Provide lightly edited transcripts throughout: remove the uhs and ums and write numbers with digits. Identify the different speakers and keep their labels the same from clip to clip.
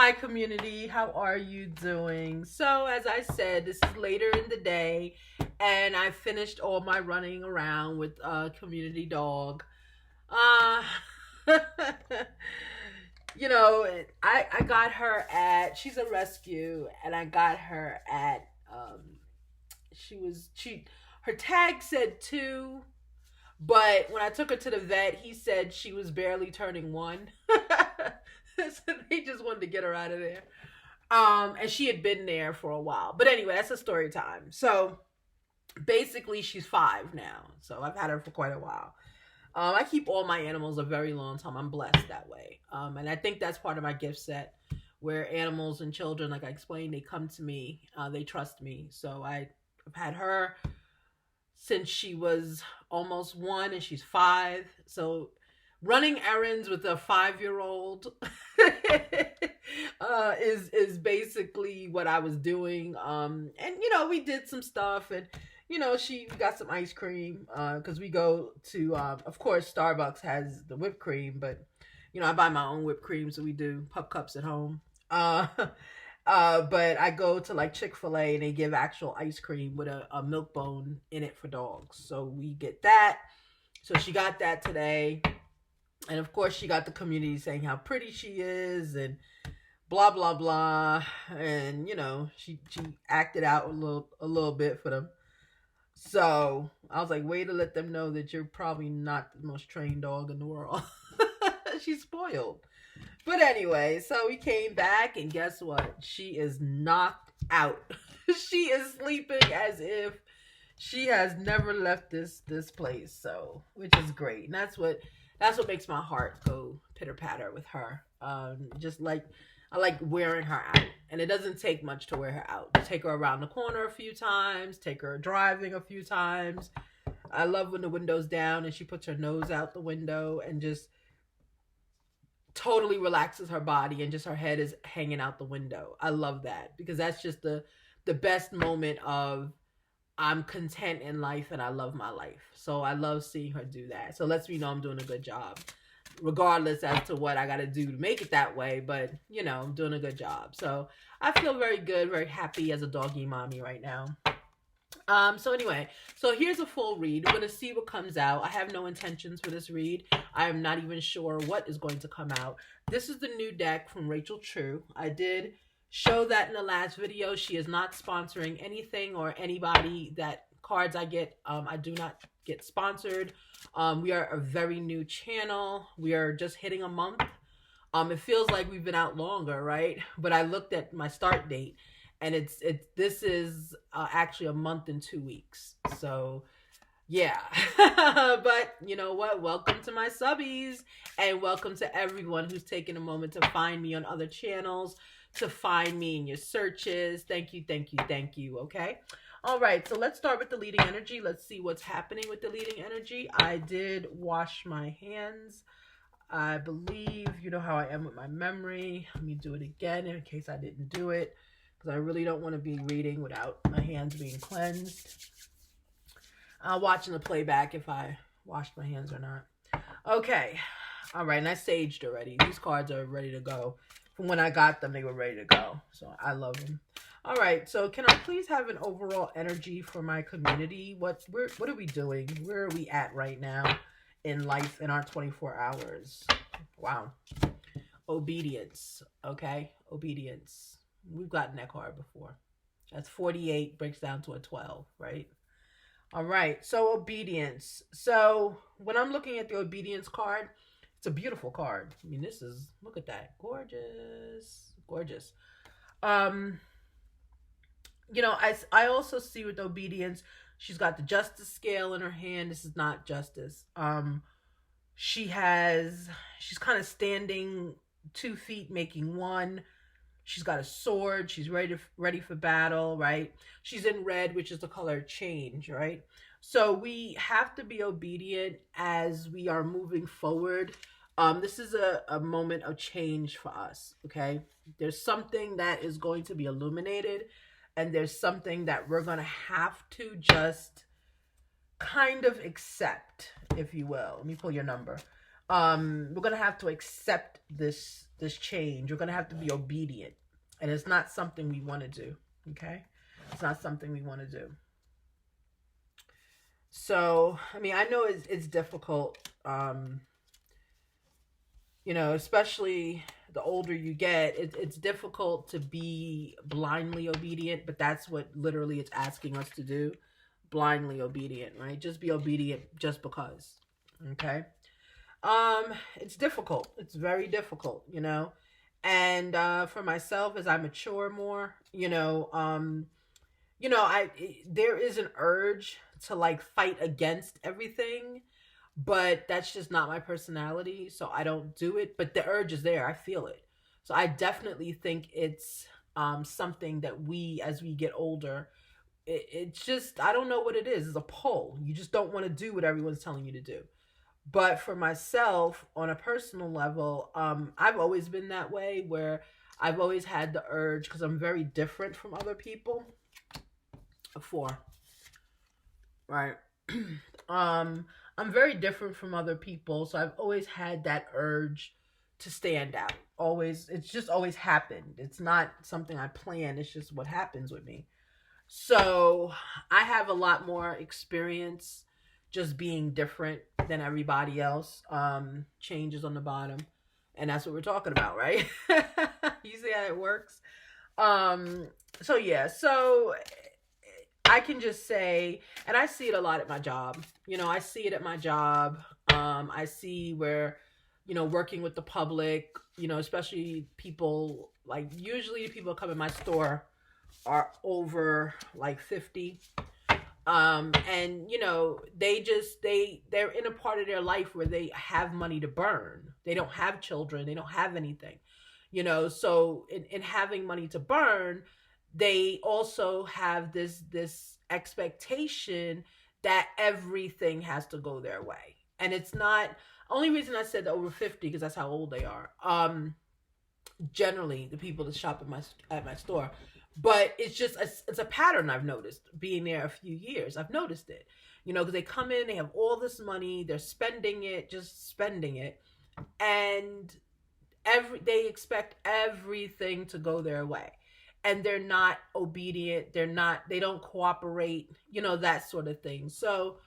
Speaker 1: Hi, community. How are you doing? So, as I said, this is later in the day, and I finished all my running around with community dog. Uh, I got her at, she's a rescue, and I got her at, she, her tag said 2, but when I took her to the vet, he said she was barely turning 1. So they just wanted to get her out of there. And she had been there for a while. But anyway, that's a story time. So basically, she's 5 now. So I've had her for quite a while. I keep all my animals a very long time. I'm blessed that way. And I think that's part of my gift set, where animals and children, like I explained, they come to me, they trust me. So I've had her since she was almost 1, and she's 5. So running errands with a 5-year-old is basically what I was doing. And we did some stuff, and she got some ice cream because we go to of course Starbucks has the whipped cream, but I buy my own whipped cream, so we do pup cups at home. But I go to like Chick-fil-A, and they give actual ice cream with a milk bone in it for dogs. So we get that. So she got that today. And of course, she got the community saying how pretty she is and blah, blah, blah. And, she acted out a little bit for them. So I was like, way to let them know that you're probably not the most trained dog in the world. She's spoiled. But anyway, so we came back, and guess what? She is knocked out. She is sleeping as if she has never left this place. So, which is great. And that's what makes my heart go pitter patter with her. Just like I like wearing her out, and it doesn't take much to wear her out. Take her around the corner a few times, take her driving a few times. I love when the window's down and she puts her nose out the window and just totally relaxes her body, and just her head is hanging out the window. I love that, because that's just the best moment of I'm content in life and I love my life. So I love seeing her do that. So it lets me know I'm doing a good job, regardless as to what I got to do to make it that way. But, I'm doing a good job. So I feel very good, very happy as a doggy mommy right now. So anyway, so here's a full read. We're going to see what comes out. I have no intentions for this read. I am not even sure what is going to come out. This is the new deck from Rachel True. I did show that in the last video. She is not sponsoring anything or anybody that cards I get. I do not get sponsored. We are a very new channel. We are just hitting a month. It feels like we've been out longer, right? But I looked at my start date, and this is actually a month and 2 weeks. So yeah. But you know what? Welcome to my subbies, and welcome to everyone who's taken a moment to find me on other channels, to find me in your searches. Thank you, thank you, thank you. Okay. All right. So let's start with the leading energy. Let's see what's happening with the leading energy. I did wash my hands. I believe you know how I am with my memory. Let me do it again in case I didn't do it, because I really don't want to be reading without my hands being cleansed. I'll watch in the playback if I washed my hands or not. Okay. All right. And I saged already. These cards are ready to go. From when I got them, they were ready to go. So I love them. All right. So can I please have an overall energy for my community? What are we doing? Where are we at right now in life in our 24 hours? Wow. Obedience. Okay. Obedience. We've gotten that card before. That's 48 breaks down to a 12, right? All right. So obedience. So when I'm looking at the obedience card, it's a beautiful card. I mean, look at that. Gorgeous. Gorgeous. I also see with obedience, she's got the justice scale in her hand. This is not justice. She's kind of standing 2 feet, making 1. She's got a sword. She's ready for battle, right? She's in red, which is the color change, right? So we have to be obedient as we are moving forward. This is a moment of change for us, okay? There's something that is going to be illuminated, and there's something that we're going to have to just kind of accept, if you will. Let me pull your number. we're gonna have to accept this change. We're gonna have to be obedient, and it's not something we want to do. Okay, it's not something we want to do. So, I mean, I know it's difficult. Especially the older you get, it's difficult to be blindly obedient, but that's what literally it's asking us to do. Blindly obedient, right? Just be obedient just because. Okay. It's difficult. It's very difficult, And for myself, as I mature more, there is an urge to like fight against everything, but that's just not my personality, so I don't do it. But the urge is there. I feel it. So I definitely think it's something that we, as we get older, it's just, I don't know what it is. It's a pull. You just don't want to do what everyone's telling you to do. But for myself, on a personal level, I've always been that way, where I've always had the urge, because I'm very different from other people. Four, right? I'm very different from other people, so I've always had that urge to stand out. Always, it's just always happened. It's not something I plan. It's just what happens with me. So I have a lot more experience just being different than everybody else. Changes on the bottom, and that's what we're talking about, right? You see how it works? So yeah, so I can just say, and I see it a lot at my job. I see it at my job. I see where, working with the public, especially people, like, usually people come in my store are over like 50. And they're in a part of their life where they have money to burn. They don't have children. They don't have anything, so in having money to burn, they also have this expectation that everything has to go their way. And it's not, only reason I said over 50, because that's how old they are. Generally the people that shop at my store. But it's a pattern I've noticed being there a few years. I've noticed it, because they come in, they have all this money, they're spending it, just spending it, and they expect everything to go their way, and they're not obedient. They don't cooperate, that sort of thing. So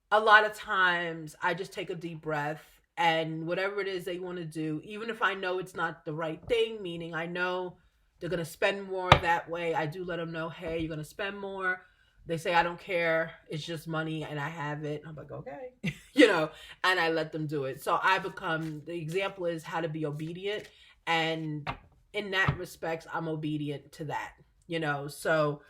Speaker 1: a lot of times I just take a deep breath, and whatever it is they want to do, even if I know it's not the right thing, meaning I know they're going to spend more that way, I do let them know, hey, you're going to spend more. They say, I don't care. It's just money and I have it. I'm like, okay, and I let them do it. So the example is how to be obedient. And in that respect, I'm obedient to that, so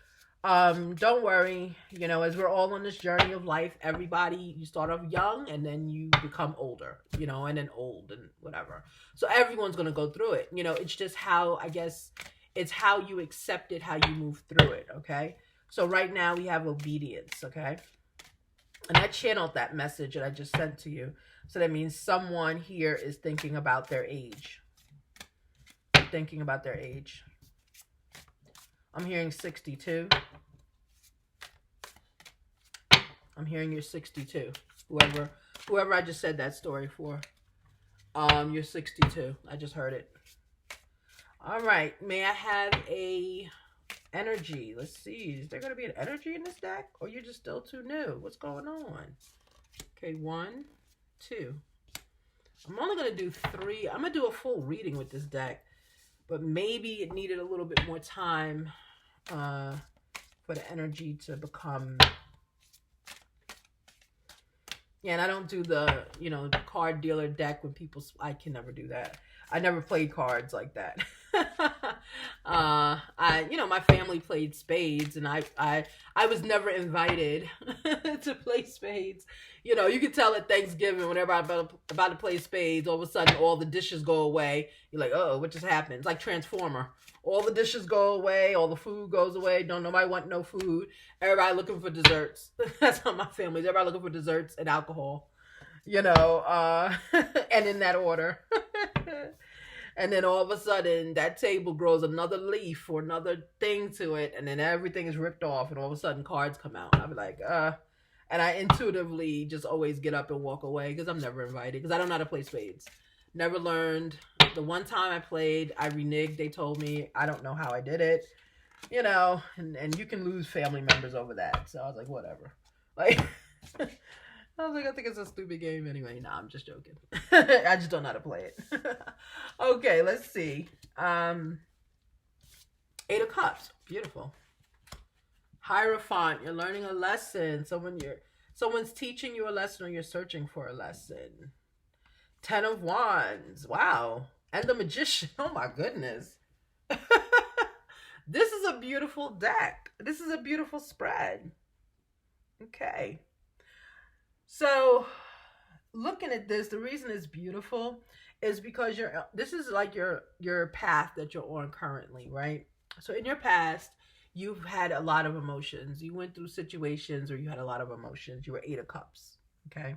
Speaker 1: don't worry, as we're all on this journey of life, everybody, you start off young and then you become older, and then old and whatever. So everyone's going to go through it. It's just how, I guess, it's how you accept it, how you move through it. Okay. So right now we have obedience. Okay. And I channeled that message that I just sent to you. So that means someone here is thinking about their age. Thinking about their age. I'm hearing 62. I'm hearing you're 62. Whoever I just said that story for. You're 62. I just heard it. All right. May I have a energy? Let's see. Is there going to be an energy in this deck? Or you're just still too new? What's going on? Okay, 1, 2. I'm only going to do 3. I'm going to do a full reading with this deck. But maybe it needed a little bit more time for the energy to become... Yeah, and I don't do the, card dealer deck when people... I can never do that. I never played cards like that. My family played spades, and I was never invited to play spades. You can tell at Thanksgiving, whenever I'm about to play spades, all of a sudden all the dishes go away. You're like, oh, what just happened? It's like Transformer. All the dishes go away, all the food goes away. Don't nobody want no food. Everybody looking for desserts. That's how my family is. Everybody looking for desserts and alcohol. And in that order. And then all of a sudden, that table grows another leaf or another thing to it, and then everything is ripped off, and all of a sudden, cards come out. I'll be like, And I intuitively just always get up and walk away because I'm never invited because I don't know how to play spades. Never learned. The one time I played, I reneged. They told me I don't know how I did it, you know, and you can lose family members over that. So I was like, whatever. Like, I was like, I think it's a stupid game anyway. Nah, I'm just joking. I just don't know how to play it. Okay, let's see. Eight of Cups. Beautiful. Hierophant. You're learning a lesson. Someone's teaching you a lesson or you're searching for a lesson. Ten of Wands. Wow. And the Magician. Oh my goodness. This is a beautiful deck. This is a beautiful spread. Okay. So, looking at this, the reason it's beautiful is because this is like your path that you're on currently, right? So in your past, you've had a lot of emotions. You went through situations where you had a lot of emotions. You were Eight of Cups, okay?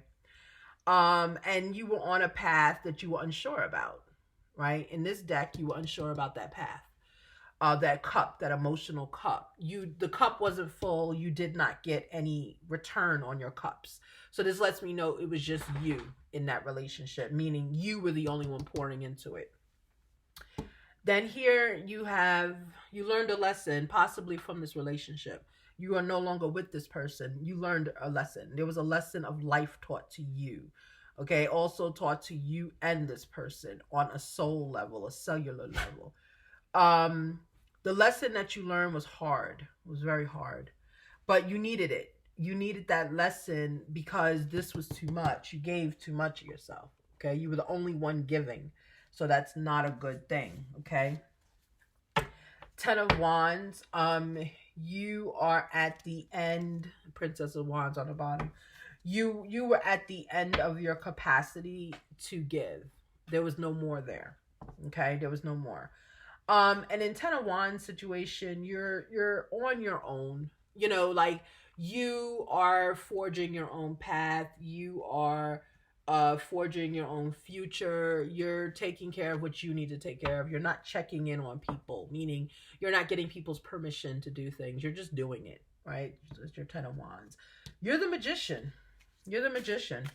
Speaker 1: And you were on a path that you were unsure about, right? In this deck, you were unsure about that path. That cup, that emotional cup. The cup wasn't full. You did not get any return on your cups. So this lets me know it was just you in that relationship, meaning you were the only one pouring into it. Then here you learned a lesson, possibly from this relationship. You are no longer with this person. You learned a lesson. There was a lesson of life taught to you. Okay, also taught to you and this person on a soul level, a cellular level. The lesson that you learned was hard. It was very hard. But you needed it. You needed that lesson because this was too much. You gave too much of yourself. Okay? You were the only one giving. So that's not a good thing. Okay? Ten of Wands. You are at the end. Princess of Wands on the bottom. You were at the end of your capacity to give. There was no more there. Okay? There was no more. And in Ten of Wands situation, you're on your own. You know, like you are forging your own path. You are forging your own future. You're taking care of what you need to take care of. You're not checking in on people, meaning you're not getting people's permission to do things. You're just doing it, right? It's your Ten of Wands. You're the Magician. You're the Magician.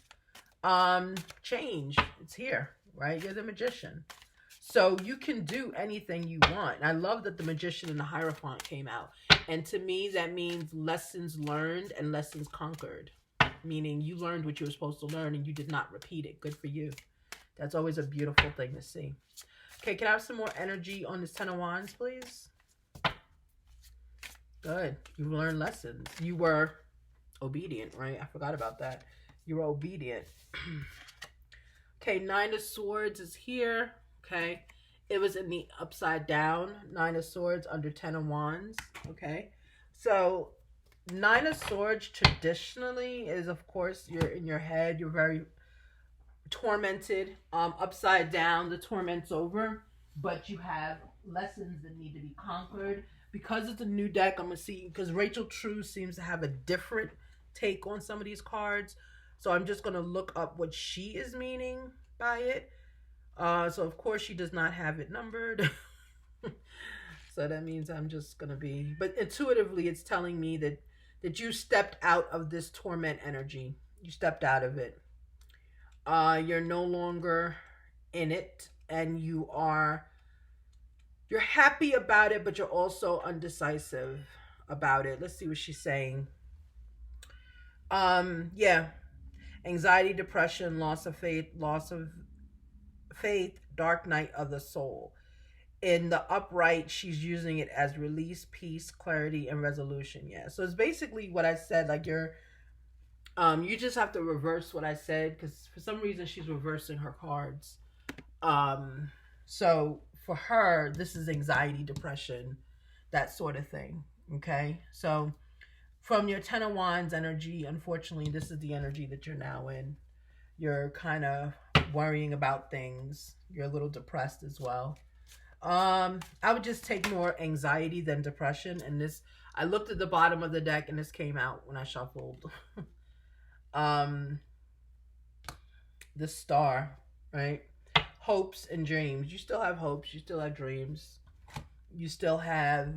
Speaker 1: Change. It's here, right? You're the Magician. So you can do anything you want. And I love that the Magician and the Hierophant came out. And to me, that means lessons learned and lessons conquered. Meaning you learned what you were supposed to learn and you did not repeat it. Good for you. That's always a beautiful thing to see. Okay, can I have some more energy on this Ten of Wands, please? Good. You learned lessons. You were obedient, right? I forgot about that. You were obedient. Okay, Nine of Swords is here. Okay, it was in the upside down. Nine of Swords under Ten of Wands. Okay, so Nine of Swords traditionally is, of course, you're in your head. You're very tormented. Upside down, the torment's over, but you have lessons that need to be conquered. Because it's a new deck, I'm gonna see, because Rachel True seems to have a different take on some of these cards. So I'm just gonna look up what she is meaning by it. So of course she does not have it numbered. So that means I'm just gonna be, but intuitively it's telling me that you stepped out of this torment energy. You stepped out of it. You're no longer in it, and you're happy about it, but you're also undecisive about it. Let's see what she's saying. Yeah. Anxiety, depression, loss of faith, dark night of the soul. In the upright, she's using it as release, peace, clarity, and resolution. Yeah. So it's basically what I said, like you just have to reverse what I said, because for some reason she's reversing her cards. So for her, this is anxiety, depression, that sort of thing. Okay. So from your Ten of Wands energy, unfortunately, this is the energy that you're now in. You're kind of worrying about things. You're a little depressed as well. I would just take more anxiety than depression. And this, I looked at the bottom of the deck and this came out when I shuffled. The Star, right? Hopes and dreams. You still have hopes. You still have dreams. You still have,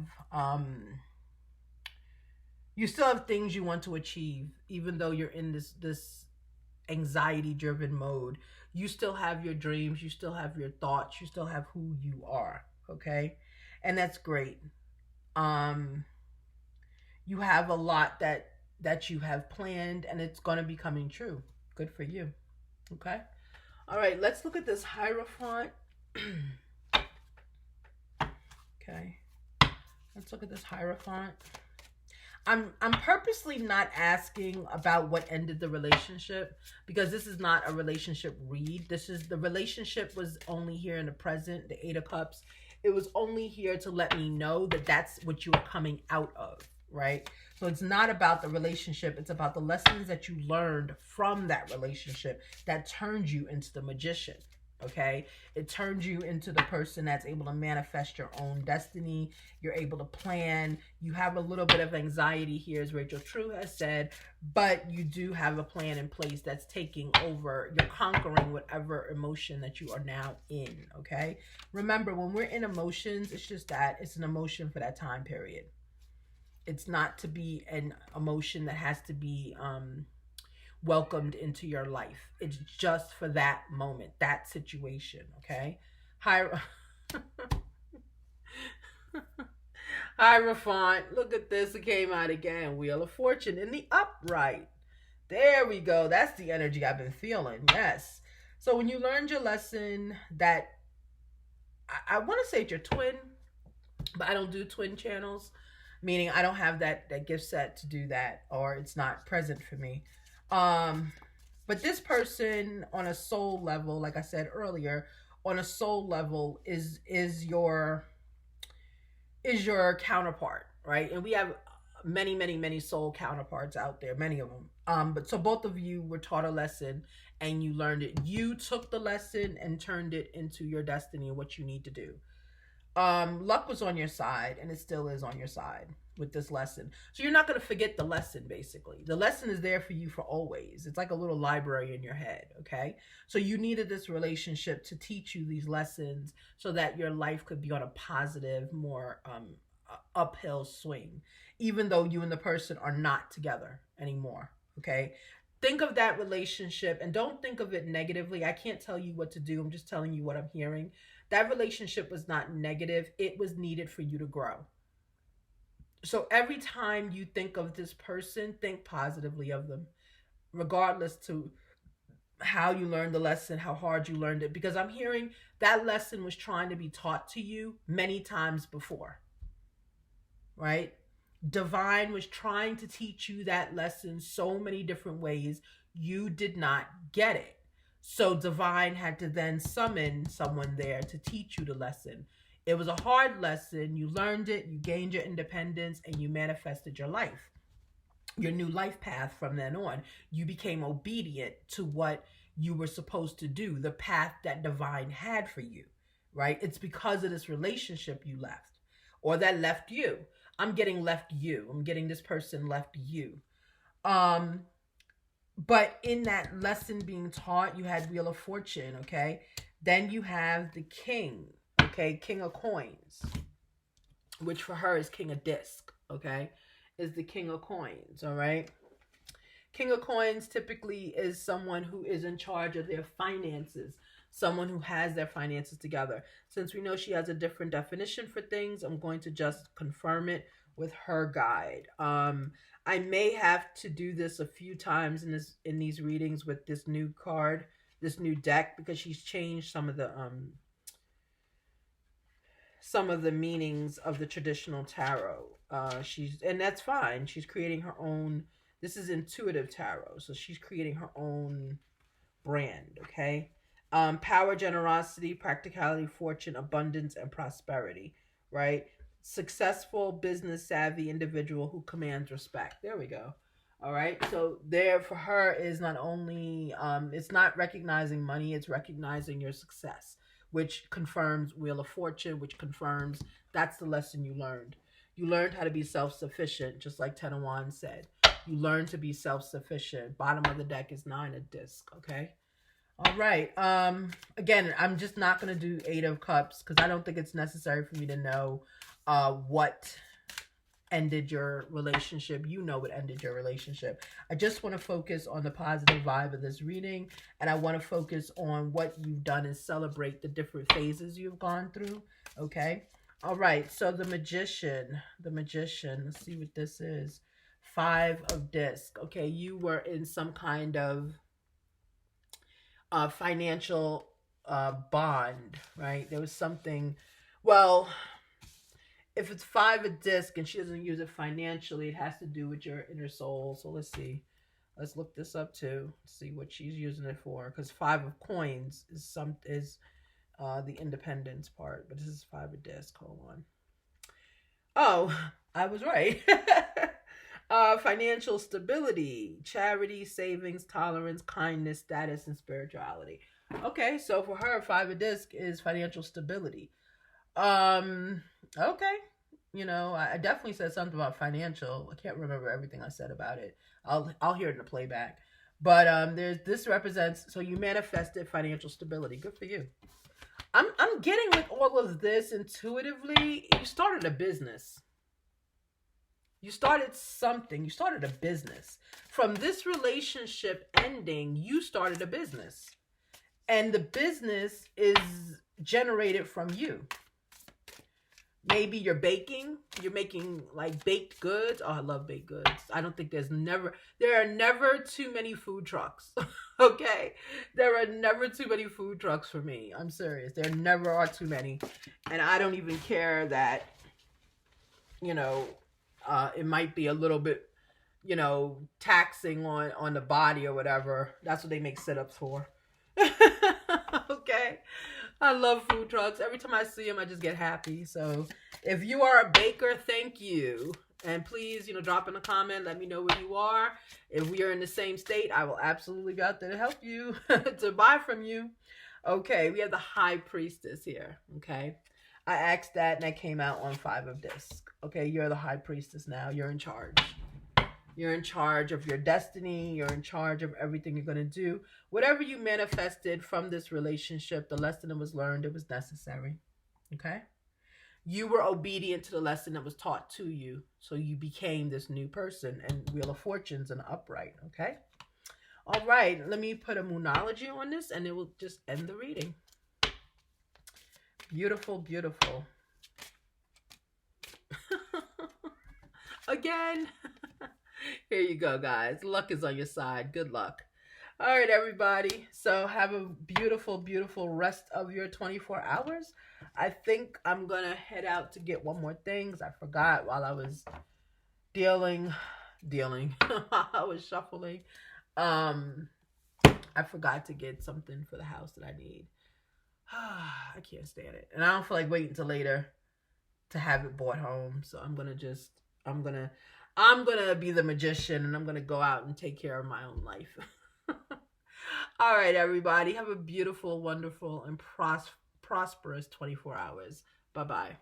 Speaker 1: You still have things you want to achieve, even though you're in this anxiety driven mode. You still have your dreams, you still have your thoughts, you still have who you are, okay? And that's great. Um you have a lot that you have planned, and it's going to be coming true. Good for you. Okay? All right, let's look at this Hierophant. Okay. Let's look at this Hierophant. I'm purposely not asking about what ended the relationship, because this is not a relationship read. This is, the relationship was only here in the present, the 8 of Cups. It was only here to let me know that that's what you are coming out of, right? So it's not about the relationship. It's about the lessons that you learned from that relationship that turned you into the magician. Okay, it turns you into the person that's able to manifest your own destiny. You're able to plan. You have a little bit of anxiety here, as Rachel True has said, but you do have a plan in place that's taking over. You're conquering whatever emotion that you are now in. Okay, remember, when we're in emotions, it's just that it's an emotion for that time period. It's not to be an emotion that has to be welcomed into your life. It's just for that moment, that situation. Okay. Hierophant, look at this. It came out again. Wheel of Fortune in the upright. There we go. That's the energy I've been feeling. Yes. So when you learned your lesson, that I want to say it's your twin, but I don't do twin channels, meaning I don't have that gift set to do that, or it's not present for me. But this person on a soul level, like I said earlier, on a soul level is your counterpart, right? And we have many soul counterparts out there, many of them. But so both of you were taught a lesson and you learned it. You took the lesson and turned it into your destiny and what you need to do. Luck was on your side, and it still is on your side with this lesson. So you're not going to forget the lesson, basically. The lesson is there for you for always. It's like a little library in your head, okay? So you needed this relationship to teach you these lessons so that your life could be on a positive, more uphill swing, even though you and the person are not together anymore, okay? Think of that relationship, and don't think of it negatively. I can't tell you what to do. I'm just telling you what I'm hearing. That relationship was not negative. It was needed for you to grow. So every time you think of this person, think positively of them, regardless to how you learned the lesson, how hard you learned it, because I'm hearing that lesson was trying to be taught to you many times before, right? Divine was trying to teach you that lesson so many different ways. You did not get it. So Divine had to then summon someone there to teach you the lesson. It was a hard lesson. You learned it, you gained your independence, and you manifested your life, your new life path from then on. You became obedient to what you were supposed to do, the path that Divine had for you, right? It's because of this relationship you left, or that left you. I'm getting left you. I'm getting this person left you. But in that lesson being taught, you had Wheel of Fortune, okay? Then you have the King, okay? King of Coins, which for her is King of Disc, okay? Is the King of Coins, all right? King of Coins typically is someone who is in charge of their finances, someone who has their finances together. Since we know she has a different definition for things, I'm going to just confirm it with her guide. I may have to do this a few times in these readings with this new card, this new deck, because she's changed some of the meanings of the traditional tarot. And that's fine. She's creating her own. This is intuitive tarot, so she's creating her own brand. Okay, power, generosity, practicality, fortune, abundance, and prosperity. Right. Successful, business savvy individual who commands respect. There we go. All right. So there for her is not only, it's not recognizing money, it's recognizing your success, which confirms Wheel of Fortune, which confirms that's the lesson you learned. You learned how to be self-sufficient, just like Ten of Wands said. You learned to be self-sufficient. Bottom of the deck is 9 of Disc. Okay. All right. Again, I'm just not going to do 8 of Cups because I don't think it's necessary for me to know what ended your relationship. You know what ended your relationship. I just want to focus on the positive vibe of this reading, and I want to focus on what you've done and celebrate the different phases you've gone through. Okay. All right. So the magician, let's see what this is. 5 of disc. Okay. You were in some kind of financial bond, right? There was something, well, if it's 5 of disc and she doesn't use it financially, it has to do with your inner soul. So let's see. Let's look this up too. See what she's using it for. Because 5 of coins is the independence part, but this is 5 of disc. Hold on. Oh, I was right. Financial stability, charity, savings, tolerance, kindness, status, and spirituality. Okay, so for her, 5 of disc is financial stability. Okay. You know, I definitely said something about financial. I can't remember everything I said about it. I'll hear it in the playback. But this represents, so you manifested financial stability. Good for you. I'm getting with all of this intuitively. You started a business. You started something. You started a business. From this relationship ending, you started a business. And the business is generated from you. Maybe you're baking. You're making like baked goods. Oh, I love baked goods. I don't think there are never too many food trucks. Okay? There are never too many food trucks for me. I'm serious. There never are too many. And I don't even care that, you know, it might be a little bit, you know, taxing on the body or whatever. That's what they make sit-ups for. Okay? I love food trucks. Every time I see them, I just get happy. So if you are a baker, thank you. And please, you know, drop in a comment. Let me know where you are. If we are in the same state, I will absolutely be out there to help you, to buy from you. Okay, we have the High Priestess here. Okay. I asked that and that came out on 5 of disc. Okay, you're the High Priestess now. You're in charge. You're in charge of your destiny. You're in charge of everything you're going to do. Whatever you manifested from this relationship, the lesson that was learned, it was necessary. Okay? You were obedient to the lesson that was taught to you. So you became this new person, and Wheel of Fortune's an upright. Okay? All right. Let me put a moonology on this, and it will just end the reading. Beautiful, beautiful. Again. Here you go, guys. Luck is on your side. Good luck. All right, everybody. So have a beautiful, beautiful rest of your 24 hours. I think I'm going to head out to get one more thing. I forgot while I was dealing. I was shuffling. I forgot to get something for the house that I need. I can't stand it. And I don't feel like waiting until later to have it brought home. So I'm going to be the magician, and I'm going to go out and take care of my own life. All right, everybody. Have a beautiful, wonderful, and prosperous 24 hours. Bye-bye.